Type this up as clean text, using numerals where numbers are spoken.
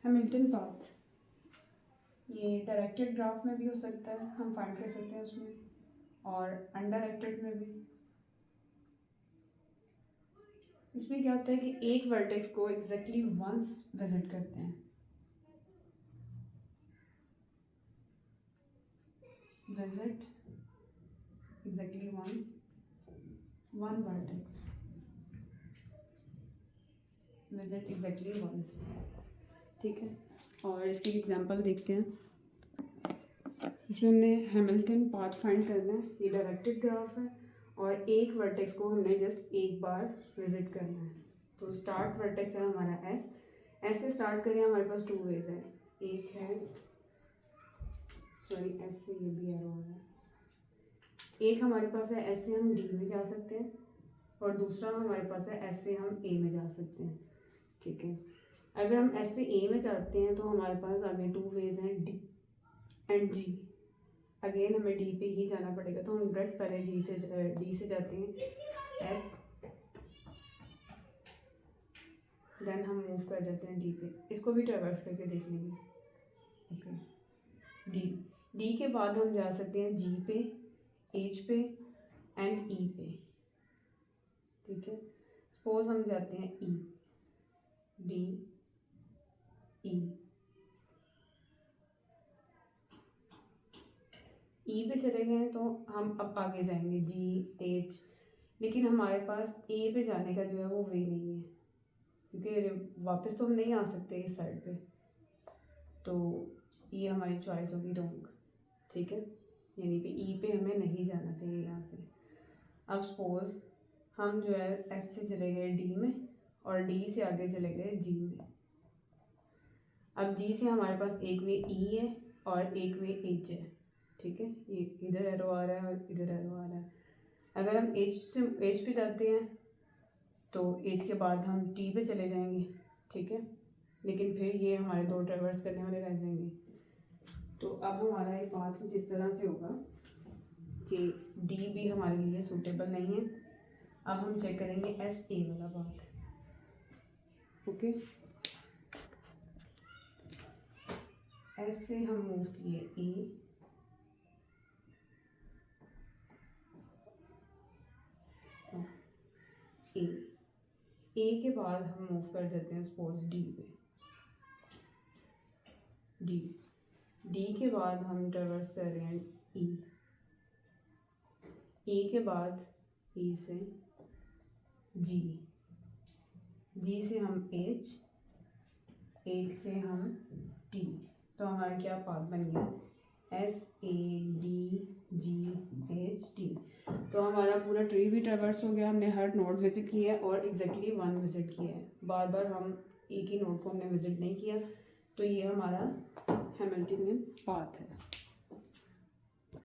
Hamilton path, ये directed graph में भी हो सकता है, हम फाइंड कर सकते हैं उसमें, और अनडायरेक्टेड में भी। इसमें क्या होता है कि एक वर्टेक्स को एग्जैक्टली वंस विजिट करते हैं, visit exactly once one vertex, visit exactly once. ठीक है, और इसकी एग्जांपल देखते हैं। इसमें हमने हैमिल्टन पाथ फाइंड करना है, ये डायरेक्टेड ग्राफ है और एक वर्टेक्स को हमने जस्ट एक बार विजिट करना है। तो स्टार्ट वर्टेक्स है हमारा एस से स्टार्ट करें, हमारे पास 2 वेज है, एक है सॉरी एस से ये भी एरो हो रहा है, एक हमारे पास है एस से हम डी में जा सकते हैं और दूसरा हमारे पास है एस से हम ए में जा सकते हैं। ठीक है, अगर हम एस से ए में जाते हैं तो हमारे पास आगे 2 वेज हैं, डी एंड जी। अगेन हमें डी पे ही जाना पड़ेगा, तो हम डायरेक्ट पहले डी से जाते हैं एस, देन हम मूव कर जाते हैं डी पे। इसको भी ट्रेवर्स करके देख लेंगे। ओके, डी के बाद हम जा सकते हैं जी पे, एच पे एंड ई पे। ठीक है, सपोज हम जाते हैं ई, डी ई पे चले गए तो हम अब आगे जाएंगे जी एच, लेकिन हमारे पास ए पे जाने का जो है वो वे नहीं है, क्योंकि वापस तो हम नहीं आ सकते इस साइड पे, तो ये हमारी चॉइस होगी रॉन्ग। ठीक है, यानी पे ई पे हमें नहीं जाना चाहिए यहाँ से। अब सपोज हम जो है एस से चले गए डी में और डी से आगे चले गए जी में। अब जी से हमारे पास एक वे ई है और एक वे एच है। ठीक है, ये इधर एरो आ रहा है और इधर एरो आ रहा है। अगर हम एच पे जाते हैं तो एच के बाद हम टी पे चले जाएंगे। ठीक है, लेकिन फिर ये हमारे 2 ट्रेवर्स करने वाले रह जाएंगे। तो अब हमारा ये पाथ कुछ इस तरह से होगा कि डी भी हमारे लिए सूटेबल नहीं है। अब हम चेक करेंगे एस ए वाला पाथ। ओके, एस से हम मूव किए ए के बाद हम मूव कर जाते हैं सपोज डी पे, डी के बाद हम ट्रेवर्स कर रहे हैं ई के बाद ई से जी से हम एच से हम टी। तो हमारा क्या पाथ बन गया, S A D G H T. तो हमारा पूरा ट्री भी ट्रेवर्स हो गया, हमने हर नोड विजिट किया है और एग्जैक्टली 1 विजिट किया है। बार बार हम एक ही नोड को हमने विजिट नहीं किया, तो ये हमारा हैमिल्टनियन पाथ है।